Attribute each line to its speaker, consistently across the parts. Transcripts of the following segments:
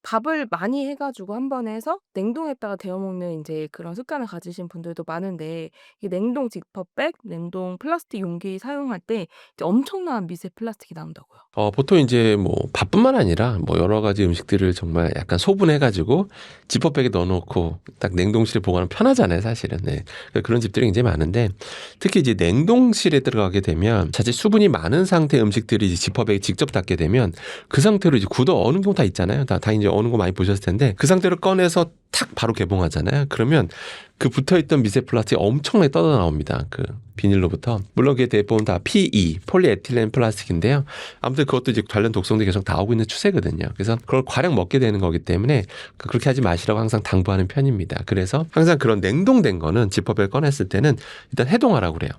Speaker 1: 밥을 많이 해 가지고 한 번에 해서 냉동했다가 데워 먹는 인제 그런 습관을 가지신 분들도 많은데 이 냉동 지퍼백, 냉동 플라스틱 용기 사용할 때 이제 엄청난 미세 플라스틱이 나온다고요.
Speaker 2: 보통 인제 뭐 밥뿐만 아니라 뭐 여러 가지 음식들을 정말 약간 소분해 가지고 지퍼백에 넣어 놓고 딱 냉동실에 보관하면 편하잖아요 사실은. 네. 그런 집들이 굉장히 많은데 특히 이제 냉동실에 들어가게 되면 자칫 수분이 많은 상태의 음식들이 이제 지퍼백에 직접 닿게 되면 그 상태로 이제 굳어 어는 경우 다 있잖아요. 다 이제 어는 거 많이 보셨을 텐데 그 상태로 꺼내서 탁 바로 개봉하잖아요. 그러면 그 붙어있던 미세 플라스틱이 엄청나게 떠져 나옵니다. 그 비닐로부터. 물론 그게 대부분 다 PE, 폴리에틸렌 플라스틱인데요. 아무튼 그것도 이제 관련 독성도 계속 나오고 있는 추세거든요. 그래서 그걸 과량 먹게 되는 거기 때문에 그렇게 하지 마시라고 항상 당부하는 편입니다. 그래서 항상 그런 냉동된 거는 지퍼백을 꺼냈을 때는 일단 해동하라고 그래요.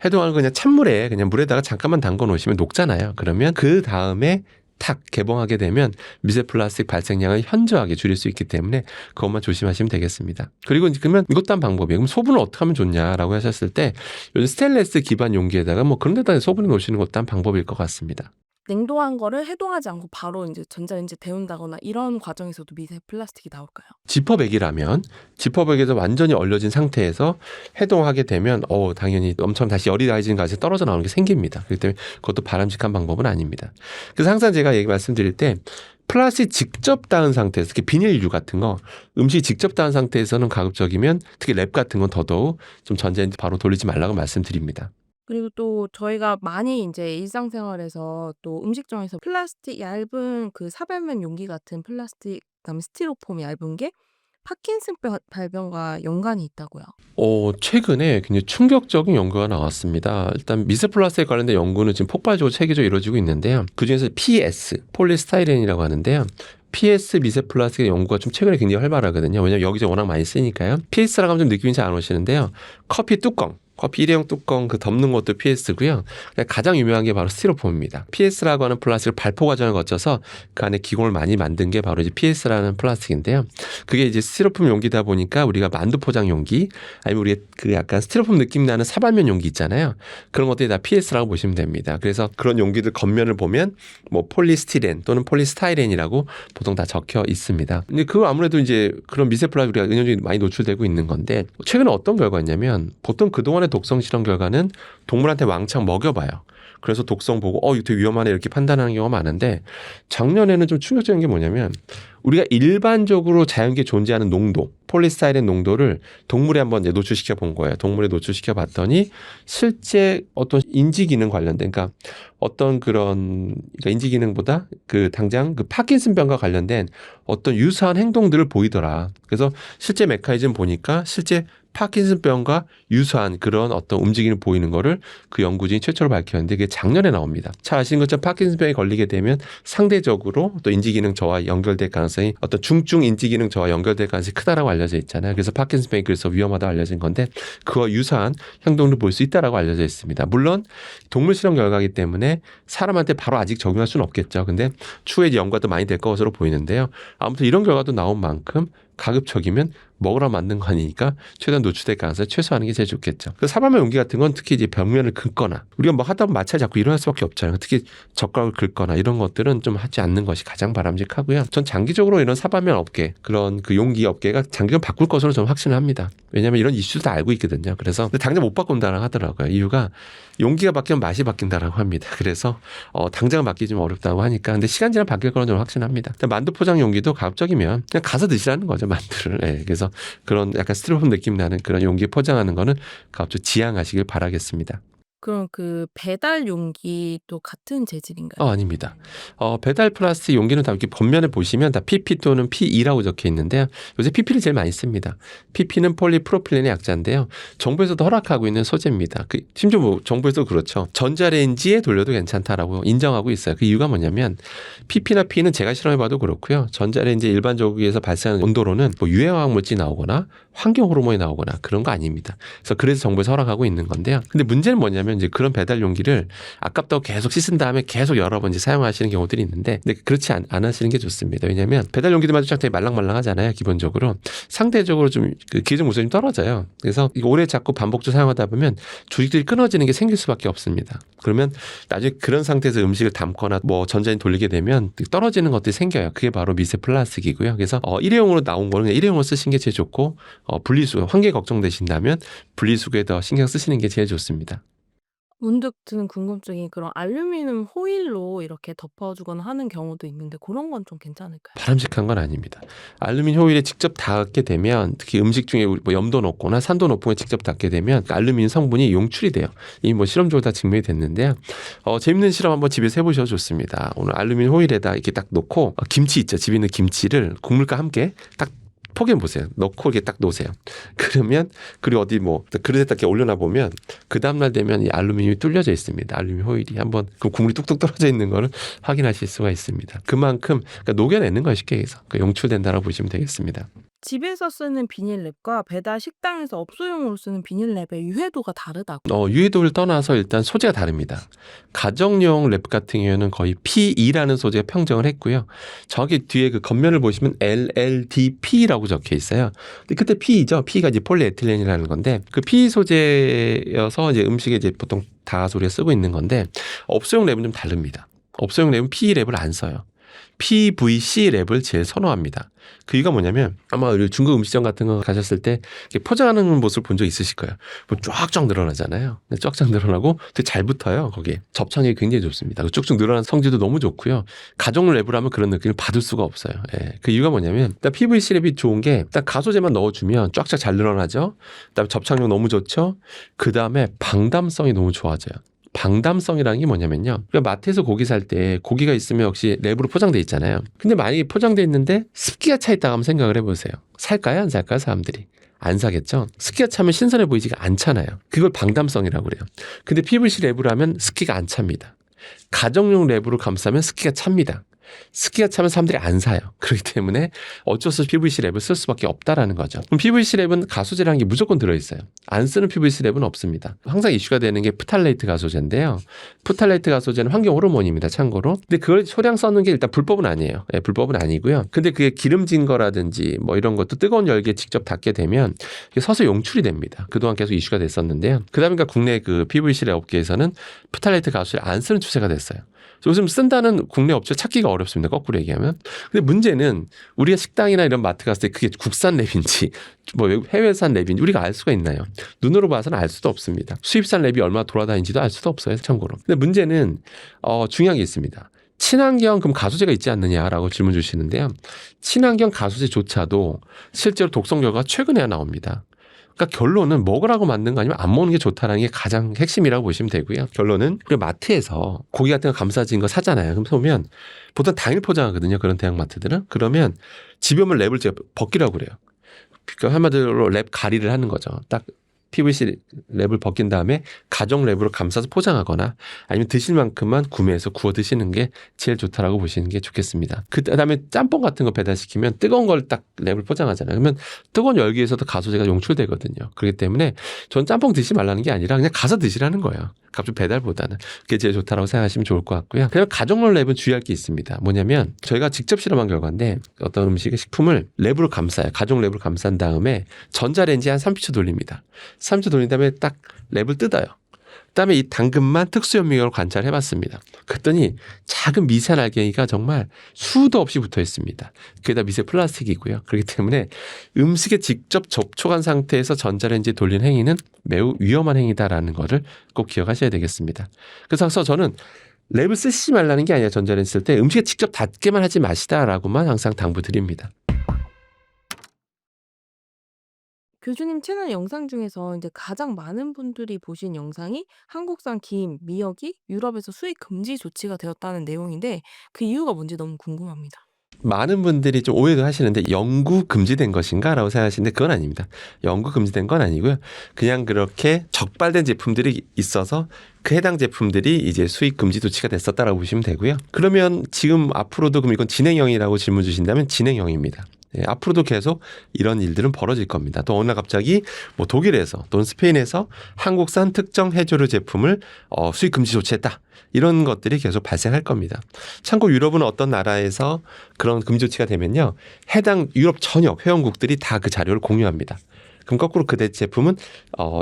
Speaker 2: 해동하는 거 그냥 찬물에 그냥 물에다가 잠깐만 담궈 놓으시면 녹잖아요. 그러면 그 다음에 탁 개봉하게 되면 미세 플라스틱 발생량을 현저하게 줄일 수 있기 때문에 그것만 조심하시면 되겠습니다. 그리고 그러면 이것도 한 방법이에요. 그럼 소분을 어떻게 하면 좋냐라고 하셨을 때 요즘 스테인리스 기반 용기에다가 뭐 그런 데다 소분해 놓으시는 것도 한 방법일 것 같습니다.
Speaker 1: 냉동한 거를 해동하지 않고 바로 인제 전자레인지에 데운다거나 이런 과정에서도 미세 플라스틱이 나올까요?
Speaker 2: 지퍼백이라면 지퍼백에서 완전히 얼려진 상태에서 해동하게 되면 당연히 엄청 다시 열이 가해진 가스에 떨어져 나오는 게 생깁니다. 그렇기 때문에 그것도 바람직한 방법은 아닙니다. 그래서 항상 제가 말씀드릴 때 플라스틱 직접 닿은 상태에서 특히 비닐류 같은 거 음식 직접 닿은 상태에서는 가급적이면 특히 랩 같은 건 더더욱 좀 전자레인지 바로 돌리지 말라고 말씀드립니다.
Speaker 1: 그리고 또 저희가 많이 인제 일상생활에서 또 음식점에서 플라스틱 얇은 그 사발면 용기 같은 플라스틱 그다음에 스티로폼 얇은 게 파킨슨병 발병과 연관이 있다고요.
Speaker 2: 최근에 굉장히 충격적인 연구가 나왔습니다. 일단 미세 플라스틱 관련된 연구는 지금 폭발적으로 체계적으로 이루어지고 있는데요. 그중에서 PS, 폴리스타이렌이라고 하는데요. PS 미세 플라스틱의 연구가 좀 최근에 굉장히 활발하거든요. 왜냐하면 여기저기 워낙 많이 쓰니까요. PS라고 하면 좀 느낌이 잘 안 오시는데요. 커피 일회용 뚜껑 그 덮는 것도 PS고요. 가장 유명한 게 바로 스티로폼입니다. PS라고 하는 플라스틱을 발포 과정을 거쳐서 그 안에 기공을 많이 만든 게 바로 이제 PS라는 플라스틱인데요. 그게 이제 스티로폼 용기다 보니까 우리가 만두 포장 용기 아니면 우리 그 약간 스티로폼 느낌 나는 사발면 용기 있잖아요. 그런 것들이 다 PS라고 보시면 됩니다. 그래서 그런 용기들 겉면을 보면 뭐 폴리스티렌 또는 폴리스타이렌이라고 보통 다 적혀 있습니다. 근데 그거 아무래도 이제 그런 미세 플라스틱 우리가 은연중에 많이 노출되고 있는 건데 최근에 어떤 결과였냐면 보통 그동안의 독성 실험 결과는 동물한테 왕창 먹여봐요. 그래서 독성 보고 이거 되게 위험하네 이렇게 판단하는 경우가 많은데 작년에는 좀 충격적인 게 뭐냐면 우리가 일반적으로 자연계에 존재하는 농도, 폴리스타이렌 농도를 동물에 한번 이제 노출시켜 본 거예요. 동물에 노출시켜 봤더니 실제 어떤 인지 기능 관련된, 그러니까 어떤 그런 그러니까 인지 기능보다 그 당장 그 파킨슨병과 관련된 어떤 유사한 행동들을 보이더라. 그래서 실제 메커니즘 보니까 실제 파킨슨병과 유사한 그런 어떤 움직임을 보이는 거를 그 연구진이 최초로 밝혔는데 그게 작년에 나옵니다. 잘 아시는 것처럼 파킨슨병에 걸리게 되면 상대적으로 또 인지기능 저하 연결될 가능성이 어떤 중증 인지기능 저하 연결될 가능성이 크다라고 알려져 있잖아요. 그래서 파킨슨병이 그래서 위험하다고 알려진 건데 그와 유사한 행동을 볼 수 있다라고 알려져 있습니다. 물론 동물 실험 결과이기 때문에 사람한테 바로 아직 적용할 수는 없겠죠. 근데 추후에 연구가 더 많이 될 것으로 보이는데요. 아무튼 이런 결과도 나온 만큼 가급적이면 먹으러 만든 거 아니니까 최대한 노출될 가능성을 최소화하는 게 제일 좋겠죠. 그 사발면 용기 같은 건 특히 이제 벽면을 긁거나 우리가 뭐 하다 보면 마찰이 자꾸 일어날 수밖에 없잖아요. 특히 젓가락을 긁거나 이런 것들은 좀 하지 않는 것이 가장 바람직하고요. 전 장기적으로 이런 사발면 업계 그런 그 용기 업계가 장기적으로 바꿀 것으로 저는 확신을 합니다. 왜냐하면 이런 이슈도 다 알고 있거든요. 그래서 당장 못 바꾼다라고 하더라고요. 이유가 용기가 바뀌면 맛이 바뀐다라고 합니다. 그래서 당장 바뀌기 좀 어렵다고 하니까 근데 시간 지나면 바뀔 거는 저는 확신합니다. 만두 포장 용기도 가급적이면 그냥 가서 드시라는 거죠. 만두를. 네. 그래서 그런 약간 스티로폼 느낌 나는 그런 용기에 포장하는 거는 가급적 지양하시길 바라겠습니다.
Speaker 1: 그럼 그 배달 용기도 같은 재질인가요?
Speaker 2: 아닙니다. 배달 플라스틱 용기는 다 이렇게 겉면에 보시면 다 PP 또는 PE라고 적혀 있는데요. 요새 PP를 제일 많이 씁니다. PP는 폴리프로필렌의 약자인데요. 정부에서도 허락하고 있는 소재입니다. 심지어 뭐 정부에서도 그렇죠. 전자레인지에 돌려도 괜찮다라고 인정하고 있어요. 그 이유가 뭐냐면 PP나 P는 제가 실험해봐도 그렇고요. 전자레인지 일반적에서 발생하는 온도로는 뭐 유해화학 물질이 나오거나 환경 호르몬이 나오거나 그런 거 아닙니다. 그래서 정부에서 허락하고 있는 건데요. 근데 문제는 뭐냐면 하면 이제 그런 배달 용기를 아깝다고 계속 씻은 다음에 계속 여러 번 이제 사용하시는 경우들이 있는데, 근데 그렇지 안 하시는 게 좋습니다. 왜냐하면 배달 용기들마저 되게 말랑말랑하잖아요. 기본적으로 상대적으로 좀 그 기존 모습이 떨어져요. 그래서 이거 오래 자꾸 반복적으로 사용하다 보면 조직들이 끊어지는 게 생길 수밖에 없습니다. 그러면 나중에 그런 상태에서 음식을 담거나 뭐 전자레인지 돌리게 되면 떨어지는 것들이 생겨요. 그게 바로 미세 플라스틱이고요. 그래서 일회용으로 나온 거는 그냥 일회용으로 쓰시는 게 제일 좋고, 분리수거, 환경이 걱정되신다면 분리수거에 더 신경 쓰시는 게 제일 좋습니다.
Speaker 1: 문득 드는 궁금증이 그런 알루미늄 호일로 이렇게 덮어주거나 하는 경우도 있는데 그런 건 좀 괜찮을까요?
Speaker 2: 바람직한 건 아닙니다. 알루미늄 호일에 직접 닿게 되면, 특히 음식 중에 뭐 염도 높거나 산도 높은 게 직접 닿게 되면 그 알루미늄 성분이 용출이 돼요. 이미 뭐 실험적으로 다 증명이 됐는데요. 재밌는 실험 한번 집에서 해보셔도 좋습니다. 오늘 알루미늄 호일에다 이렇게 딱 놓고, 김치 있죠. 집에 있는 김치를 국물과 함께 딱 포개해 보세요. 넣고 이렇게 딱 놓으세요. 그러면, 그리고 어디 뭐 그릇에 딱 이렇게 올려놔 보면 그 다음날 되면 이 알루미늄이 뚫려져 있습니다. 알루미늄 호일이 한번 그 국물이 뚝뚝 떨어져 있는 거를 확인하실 수가 있습니다. 그만큼 그러니까 녹여내는 거예요. 쉽게 해서 용출된다라고 보시면 되겠습니다.
Speaker 1: 집에서 쓰는 비닐랩과 배달 식당에서 업소용으로 쓰는 비닐랩의 유해도가 다르다고.
Speaker 2: 유해도를 떠나서 일단 소재가 다릅니다. 가정용 랩 같은 경우에는 거의 PE라는 소재가 평정을 했고요. 저기 뒤에 그 겉면을 보시면 LLDP라고 적혀 있어요. 근데 그때 P죠. P가 이제 폴리에틸렌이라는 건데, 그 PE 소재여서 이제 음식에 이제 보통 다소리에 쓰고 있는 건데, 업소용 랩은 좀 다릅니다. 업소용 랩은 PE 랩을 안 써요. PVC 랩을 제일 선호합니다. 그 이유가 뭐냐면, 아마 중국 음식점 같은 거 가셨을 때 포장하는 모습을 본 적 있으실 거예요. 뭐 쫙쫙 늘어나잖아요. 쫙쫙 늘어나고 되게 잘 붙어요. 거기에 접착력이 굉장히 좋습니다. 쭉쭉 늘어난 성질도 너무 좋고요. 가정 랩을 하면 그런 느낌을 받을 수가 없어요. 예. 그 이유가 뭐냐면, 일단 PVC 랩이 좋은 게 일단 가소재만 넣어주면 쫙쫙 잘 늘어나죠. 그다음에 접착력 너무 좋죠. 그 다음에 방담성이 너무 좋아져요. 방담성이라는 게 뭐냐면요. 우리가 마트에서 고기 살 때 고기가 있으면 역시 랩으로 포장돼 있잖아요. 근데 만약에 포장돼 있는데 습기가 차 있다고 한번 생각을 해보세요. 살까요? 안 살까요? 사람들이. 안 사겠죠? 습기가 차면 신선해 보이지가 않잖아요. 그걸 방담성이라고 그래요. 근데 PVC 랩으로 하면 습기가 안 찹니다. 가정용 랩으로 감싸면 습기가 찹니다. 습기가 차면 사람들이 안 사요. 그렇기 때문에 어쩔 수 없이 PVC 랩을 쓸 수밖에 없다라는 거죠. 그럼 PVC 랩은 가소재라는 게 무조건 들어있어요. 안 쓰는 PVC 랩은 없습니다. 항상 이슈가 되는 게 프탈레이트 가소제인데요. 프탈레이트 가소제는 환경 호르몬입니다. 참고로. 근데 그걸 소량 써는 게 일단 불법은 아니에요. 네, 불법은 아니고요. 근데 그게 기름진 거라든지 뭐 이런 것도 뜨거운 열기에 직접 닿게 되면 서서 용출이 됩니다. 그동안 계속 이슈가 됐었는데요. 그다음에 국내 그 PVC 랩 업계에서는 프탈레이트 가소제를 안 쓰는 추세가 됐어요. 요즘 쓴다는 국내 업체 찾기가 어렵습니다. 거꾸로 얘기하면. 근데 문제는 우리가 식당이나 이런 마트 갔을 때 그게 국산 랩인지 뭐 해외산 랩인지 우리가 알 수가 있나요? 눈으로 봐서는 알 수도 없습니다. 수입산 랩이 얼마나 돌아다니는지도 알 수도 없어요. 참고로. 근데 문제는 중요한 게 있습니다. 친환경 그럼 가소제가 있지 않느냐라고 질문 주시는데요. 친환경 가소제조차도 실제로 독성 결과가 최근에야 나옵니다. 그러니까 결론은 먹으라고 만든 거 아니면 안 먹는 게 좋다는 게 가장 핵심이라고 보시면 되고요. 결론은 우리 마트에서 고기 같은 거 감싸진 거 사잖아요. 그럼 보면 보통 당일 포장하거든요. 그런 대형마트들은. 그러면 집에 오면 랩을 제가 벗기라고 그래요. 그러니까 한마디로 랩 가리를 하는 거죠. 딱 PVC 랩을 벗긴 다음에 가정 랩으로 감싸서 포장하거나 아니면 드실 만큼만 구매해서 구워 드시는 게 제일 좋다라고 보시는 게 좋겠습니다. 그 다음에 짬뽕 같은 거 배달시키면 뜨거운 걸 딱 랩을 포장하잖아요. 그러면 뜨거운 열기에서도 가소제가 용출되거든요. 그렇기 때문에 전 짬뽕 드시지 말라는 게 아니라 그냥 가서 드시라는 거예요. 갑자기 배달보다는. 그게 제일 좋다라고 생각하시면 좋을 것 같고요. 그다음에 가정용 랩은 주의할 게 있습니다. 뭐냐면 저희가 직접 실험한 결과인데 어떤 음식의 식품을 랩으로 감싸요. 가정 랩으로 감싼 다음에 전자레인지에 한 30초 돌립니다. 30초 돌린 다음에 딱 랩을 뜯어요. 그다음에 이 당근만 특수현미경으로 관찰해봤습니다. 그랬더니 작은 미세한 알갱이가 정말 수도 없이 붙어 있습니다. 그게 다 미세 플라스틱이고요. 그렇기 때문에 음식에 직접 접촉한 상태에서 전자레인지에 돌린 행위는 매우 위험한 행위다라는 것을 꼭 기억하셔야 되겠습니다. 그래서 저는 랩을 쓰시지 말라는 게 아니라 전자레인지 쓸 때 음식에 직접 닿게만 하지 마시다라고만 항상 당부드립니다.
Speaker 1: 교수님 채널 영상 중에서 이제 가장 많은 분들이 보신 영상이 한국산 김, 미역이 유럽에서 수입 금지 조치가 되었다는 내용인데 그 이유가 뭔지 너무 궁금합니다.
Speaker 2: 많은 분들이 좀 오해도 하시는데 영구 금지된 것인가? 라고 생각하시는데 그건 아닙니다. 영구 금지된 건 아니고요. 그냥 그렇게 적발된 제품들이 있어서 그 해당 제품들이 이제 수입 금지 조치가 됐었다라고 보시면 되고요. 그러면 지금 앞으로도 그럼 이건 진행형이라고 질문 주신다면 진행형입니다. 앞으로도 계속 이런 일들은 벌어질 겁니다. 또 어느 날 갑자기 뭐 독일에서 또는 스페인에서 한국산 특정 해조류 제품을 수입 금지 조치했다. 이런 것들이 계속 발생할 겁니다. 참고 유럽은 어떤 나라에서 그런 금지 조치가 되면요. 해당 유럽 전역 회원국들이 다 그 자료를 공유합니다. 그럼 거꾸로 그 제품은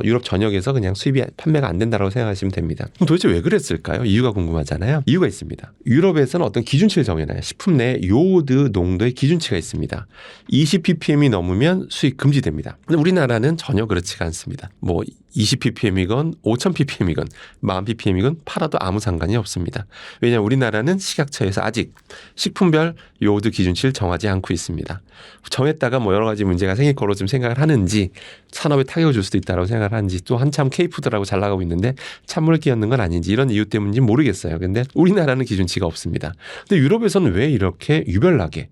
Speaker 2: 유럽 전역에서 그냥 수입이 판매가 안 된다고 생각하시면 됩니다. 그럼 도대체 왜 그랬을까요? 이유가 궁금하잖아요. 이유가 있습니다. 유럽에서는 어떤 기준치를 정해놔요. 식품 내 요오드 농도의 기준치가 있습니다. 20ppm이 넘으면 수입 금지됩니다. 근데 우리나라는 전혀 그렇지가 않습니다. 뭐 20ppm이건 5000ppm이건 10,000ppm이건 팔아도 아무 상관이 없습니다. 왜냐하면 우리나라는 식약처에서 아직 식품별 요오드 기준치를 정하지 않고 있습니다. 정했다가 뭐 여러 가지 문제가 생길 거로 좀 생각을 하는지 산업에 타격을 줄 수도 있다고 생각을 하는지 또 한참 K푸드라고 잘 나가고 있는데 찬물을 끼얹는 건 아닌지 이런 이유 때문인지 모르겠어요. 근데 우리나라는 기준치가 없습니다. 근데 유럽에서는 왜 이렇게 유별나게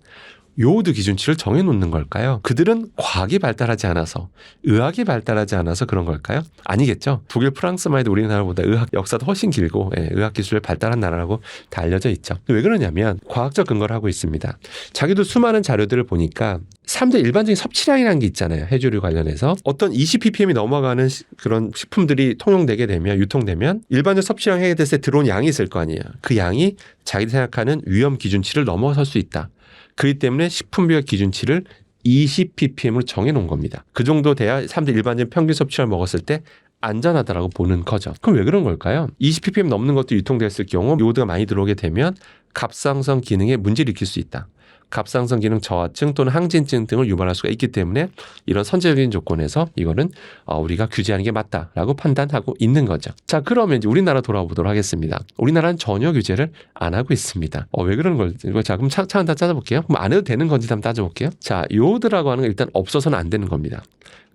Speaker 2: 요오드 기준치를 정해놓는 걸까요? 그들은 과학이 발달하지 않아서 의학이 발달하지 않아서 그런 걸까요? 아니겠죠. 독일 프랑스만 해도 우리나라보다 의학 역사도 훨씬 길고 의학 기술에 발달한 나라라고 다 알려져 있죠. 왜 그러냐면 과학적 근거를 하고 있습니다. 자기도 수많은 자료들을 보니까 사람들 일반적인 섭취량이라는 게 있잖아요. 해조류 관련해서 어떤 20ppm이 넘어가는 그런 식품들이 통용되게 되면 유통되면 일반적 섭취량 해야 됐을 때 들어온 양이 있을 거 아니에요. 그 양이 자기들 생각하는 위험 기준치를 넘어설 수 있다. 그렇기 때문에 식품별 기준치를 20ppm으로 정해놓은 겁니다. 그 정도 돼야 사람들 일반적인 평균 섭취량을 먹었을 때 안전하다라고 보는 거죠. 그럼 왜 그런 걸까요? 20ppm 넘는 것도 유통됐을 경우 요오드가 많이 들어오게 되면 갑상선 기능에 문제를 일으킬 수 있다. 갑상선 기능 저하증 또는 항진증 등을 유발할 수가 있기 때문에 이런 선제적인 조건에서 이거는 우리가 규제하는 게 맞다라고 판단하고 있는 거죠. 자, 그러면 이제 우리나라 돌아보도록 하겠습니다. 우리나라는 전혀 규제를 안 하고 있습니다. 왜 그런 걸지? 자, 그럼 차근 다 따져볼게요. 그럼 안 해도 되는 건지 한번 따져볼게요. 자, 요오드라고 하는 건 일단 없어서는 안 되는 겁니다.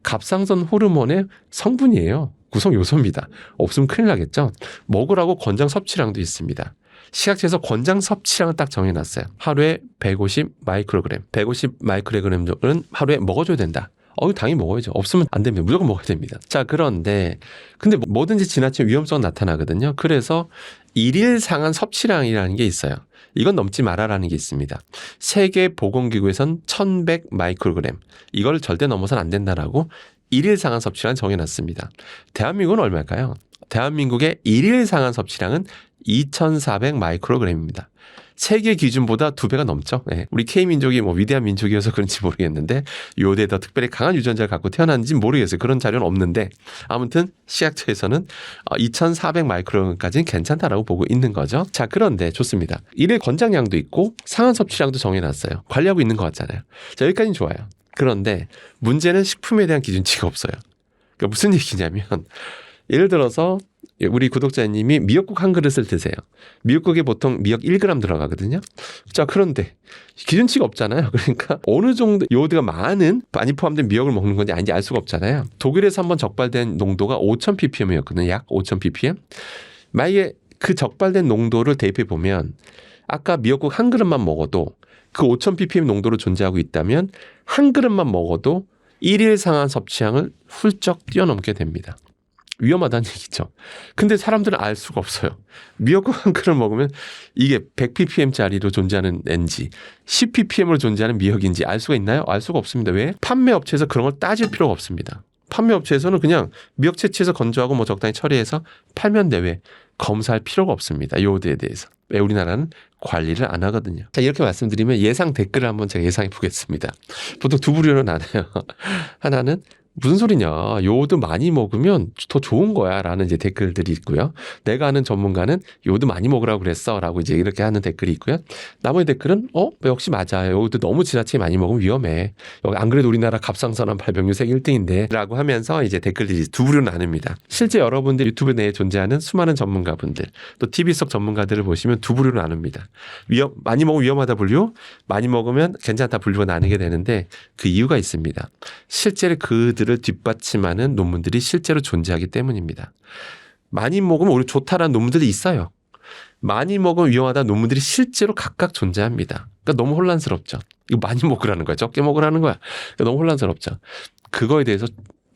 Speaker 2: 갑상선 호르몬의 성분이에요. 구성 요소입니다. 없으면 큰일 나겠죠. 먹으라고 권장 섭취량도 있습니다. 식약처에서 권장 섭취량을 딱 정해놨어요. 하루에 150 마이크로그램, 150 마이크로그램 정도는 하루에 먹어줘야 된다. 당연히 먹어야죠. 없으면 안 됩니다. 무조건 먹어야 됩니다. 자, 근데 뭐든지 지나치면 위험성 나타나거든요. 그래서 일일 상한 섭취량이라는 게 있어요. 이건 넘지 마라라는 게 있습니다. 세계보건기구에선 1100 마이크로그램. 이걸 절대 넘어서는 안 된다라고 일일 상한 섭취량 정해놨습니다. 대한민국은 얼마일까요? 대한민국의 일일 상한 섭취량은 2,400 마이크로그램입니다. 세계 기준보다 2배가 넘죠. 우리 K민족이 위대한 민족이어서 그런지 모르겠는데 요오드에 더 특별히 강한 유전자를 갖고 태어났는지 모르겠어요. 그런 자료는 없는데 아무튼 식약처에서는 2,400 마이크로그램까지는 괜찮다라고 보고 있는 거죠. 자, 그런데 좋습니다. 일일 권장량도 있고 상한 섭취량도 정해놨어요. 관리하고 있는 것 같잖아요. 자, 여기까지는 좋아요. 그런데 문제는 식품에 대한 기준치가 없어요. 그러니까 무슨 얘기냐면 예를 들어서 우리 구독자님이 미역국 한 그릇을 드세요. 미역국에 보통 미역 1g 들어가거든요. 자, 그런데 기준치가 없잖아요. 그러니까 어느 정도 요오드가 많이 포함된 미역을 먹는 건지 아닌지 알 수가 없잖아요. 독일에서 한번 적발된 농도가 5,000ppm이었거든요. 약 5,000ppm. 만약에 그 적발된 농도를 대입해 보면 아까 미역국 한 그릇만 먹어도 그 5,000ppm 농도로 존재하고 있다면 한 그릇만 먹어도 1일 상한 섭취량을 훌쩍 뛰어넘게 됩니다. 위험하다는 얘기죠. 근데 사람들은 알 수가 없어요. 미역국 한 그릇 먹으면 이게 100ppm짜리로 존재하는 앤지 10ppm으로 존재하는 미역인지 알 수가 있나요? 알 수가 없습니다. 왜? 판매업체에서 그런 걸 따질 필요가 없습니다. 판매업체에서는 그냥 미역 채취해서 건조하고 적당히 처리해서 팔면 돼. 검사할 필요가 없습니다. 요오드에 대해서. 왜 우리나라는 관리를 안 하거든요. 자, 이렇게 말씀드리면 예상 댓글을 한번 제가 예상해 보겠습니다. 보통 두 부류로 나눠요. 하나는 무슨 소리냐. 요오드 많이 먹으면 더 좋은 거야. 라는 이제 댓글들이 있고요. 내가 아는 전문가는 요오드 많이 먹으라고 그랬어. 라고 이제 이렇게 하는 댓글이 있고요. 나머지 댓글은, 역시 맞아. 요오드 너무 지나치게 많이 먹으면 위험해. 여기 안 그래도 우리나라 갑상선암 발병률 세계 1등인데. 라고 하면서 이제 댓글들이 두 부류로 나눕니다. 실제 여러분들 유튜브 내에 존재하는 수많은 전문가분들, 또 TV 속 전문가들을 보시면 두 부류로 나눕니다. 많이 먹으면 위험하다 분류, 많이 먹으면 괜찮다 분류가 나뉘게 되는데 그 이유가 있습니다. 실제로 그들을 뒷받침하는 논문들이 실제로 존재하기 때문입니다. 많이 먹으면 오히려 좋다라는 논문들이 있어요. 많이 먹으면 위험하다는 논문들이 실제로 각각 존재합니다. 그러니까 너무 혼란스럽죠. 이거 많이 먹으라는 거야? 적게 먹으라는 거야? 그러니까 너무 혼란스럽죠. 그거에 대해서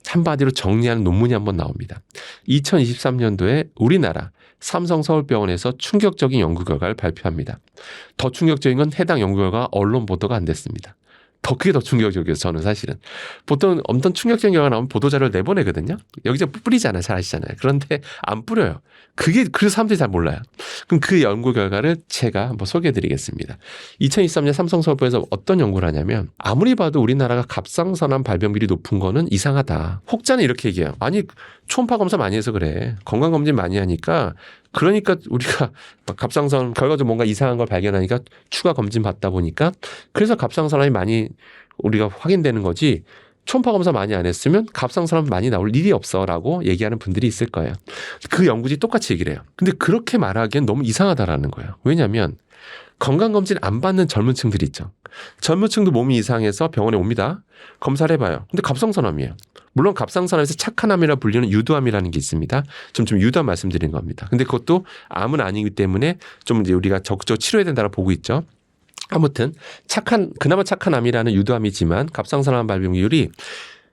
Speaker 2: 한마디로 정리하는 논문이 한번 나옵니다. 2023년도에 우리나라 삼성서울병원에서 충격적인 연구 결과를 발표합니다. 더 충격적인 건 해당 연구 결과가 언론 보도가 안 됐습니다. 그게 더 충격적이어요. 저는 사실은. 보통 엄청 충격적인 경우가 나오면 보도자료를 내보내거든요. 여기저기 뿌리잖아요. 잘 아시잖아요. 그런데 안 뿌려요. 그래서 사람들이 잘 몰라요. 그럼 그 연구 결과를 제가 한번 소개해드리겠습니다. 2023년 삼성서울병원에서 어떤 연구를 하냐면 아무리 봐도 우리나라가 갑상선암 발병률이 높은 거는 이상하다. 혹자는 이렇게 얘기해요. 아니 초음파 검사 많이 해서 그래. 건강검진 많이 하니까 그러니까 우리가 갑상선 결과적으로 뭔가 이상한 걸 발견하니까 추가 검진 받다 보니까 그래서 갑상선암이 많이 우리가 확인되는 거지 초음파 검사 많이 안 했으면 갑상선암 많이 나올 일이 없어라고 얘기하는 분들이 있을 거예요. 그 연구진이 똑같이 얘기를 해요. 근데 그렇게 말하기엔 너무 이상하다라는 거예요. 왜냐하면 건강검진 안 받는 젊은 층들이 있죠. 젊은 층도 몸이 이상해서 병원에 옵니다. 검사를 해봐요. 근데 갑상선암이에요. 물론 갑상선암에서 착한 암이라 불리는 유두암이라는 게 있습니다. 좀 유두암 말씀드린 겁니다. 근데 그것도 암은 아니기 때문에 좀 이제 우리가 적극적으로 치료해야 된다고 보고 있죠. 아무튼 그나마 착한 암이라는 유두암이지만 갑상선암 발병률이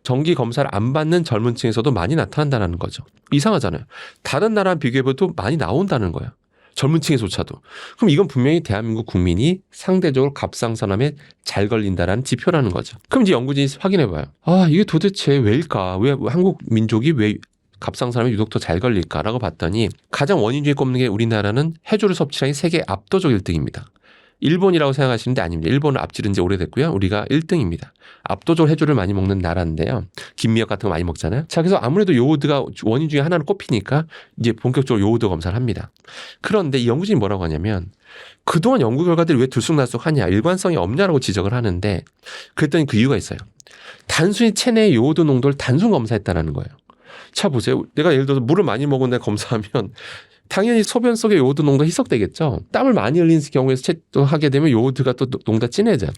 Speaker 2: 정기 검사를 안 받는 젊은 층에서도 많이 나타난다는 거죠. 이상하잖아요. 다른 나라랑 비교해봐도 많이 나온다는 거예요. 젊은 층에조차도. 그럼 이건 분명히 대한민국 국민이 상대적으로 갑상선암에 잘 걸린다라는 지표라는 거죠. 그럼 이제 연구진이 확인해봐요. 이게 도대체 왜일까? 왜 한국 민족이 왜 갑상선암에 유독 더 잘 걸릴까라고 봤더니 가장 원인 중에 꼽는 게 우리나라는 해조류 섭취량이 세계 압도적 1등입니다. 일본이라고 생각하시는데 아닙니다. 일본을 앞지른 지 오래됐고요. 우리가 1등입니다. 압도적으로 해조를 많이 먹는 나라인데요. 김미역 같은 거 많이 먹잖아요. 자, 그래서 아무래도 요오드가 원인 중에 하나로 꼽히니까 이제 본격적으로 요오드 검사를 합니다. 그런데 이 연구진이 뭐라고 하냐면 그동안 연구 결과들이 왜 들쑥날쑥하냐, 일관성이 없냐라고 지적을 하는데 그랬더니 그 이유가 있어요. 단순히 체내의 요오드 농도를 단순 검사했다라는 거예요. 자, 보세요. 내가 예를 들어서 물을 많이 먹은 데 검사하면 당연히 소변 속에 요오드 농도가 희석되겠죠. 땀을 많이 흘린 경우에서 하게 되면 요오드가 또 농도가 진해져요.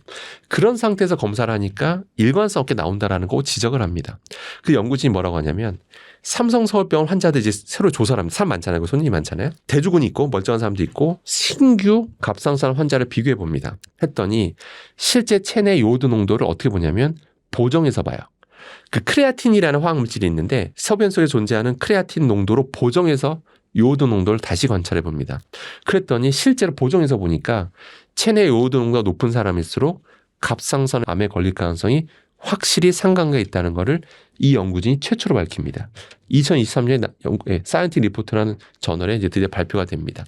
Speaker 2: 그런 상태에서 검사를 하니까 일관성 없게 나온다라는 거 지적을 합니다. 그 연구진이 뭐라고 하냐면 삼성서울병원 환자들 이제 새로 조사를 합니다. 사람 많잖아요. 손님이 많잖아요. 대주군이 있고 멀쩡한 사람도 있고 신규 갑상선암 환자를 비교해 봅니다. 했더니 실제 체내 요오드 농도를 어떻게 보냐면 보정해서 봐요. 그 크레아틴이라는 화학물질이 있는데 소변 속에 존재하는 크레아틴 농도로 보정해서 요오드 농도를 다시 관찰해 봅니다. 그랬더니 실제로 보정해서 보니까 체내 요오드 농도가 높은 사람일수록 갑상선암에 걸릴 가능성이 확실히 상관관계가 있다는 것을 이 연구진이 최초로 밝힙니다. 2023년에 사이언티픽 리포트라는 저널에 이제 드디어 발표가 됩니다.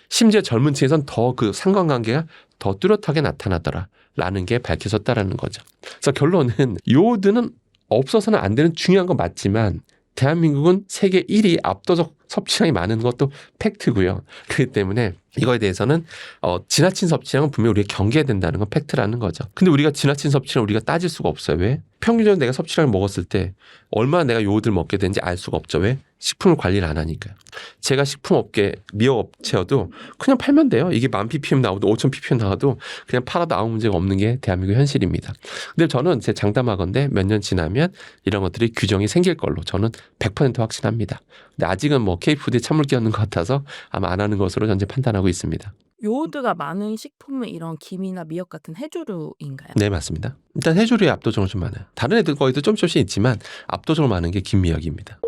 Speaker 2: 심지어 젊은 층에서는 더 그 상관관계가 더 뚜렷하게 나타나더라라는 게 밝혀졌다라는 거죠. 그래서 결론은 요오드는 없어서는 안 되는 중요한 건 맞지만 대한민국은 세계 1위 압도적 섭취량이 많은 것도 팩트고요. 그렇기 때문에 이거에 대해서는 지나친 섭취량은 분명히 우리가 경계해야 된다는 건 팩트라는 거죠. 근데 우리가 지나친 섭취량을 우리가 따질 수가 없어요. 왜? 평균적으로 내가 섭취량을 먹었을 때 얼마나 내가 요오드를 먹게 되는지 알 수가 없죠. 왜? 식품을 관리를 안 하니까요. 제가 식품업계 미역업체여도 그냥 팔면 돼요. 이게 1000ppm 나와도 5000ppm 나와도 그냥 팔아도 아무 문제가 없는 게 대한민국 현실입니다. 근데 저는 제 장담하건대 몇 년 지나면 이런 것들이 규정이 생길 걸로 저는 100% 확신합니다. 근데 아직은 뭐 K푸드에 찬물 끼얹는 것 같아서 아마 안 하는 것으로 현재 판단하고 있습니다.
Speaker 1: 요오드가 많은 식품은 이런 김이나 미역 같은 해조류인가요?
Speaker 2: 네, 맞습니다. 일단 해조류에 압도적으로 좀 많아요. 다른 애들 거에도 좀 조금씩 있지만 압도적으로 많은 게 김미역입니다.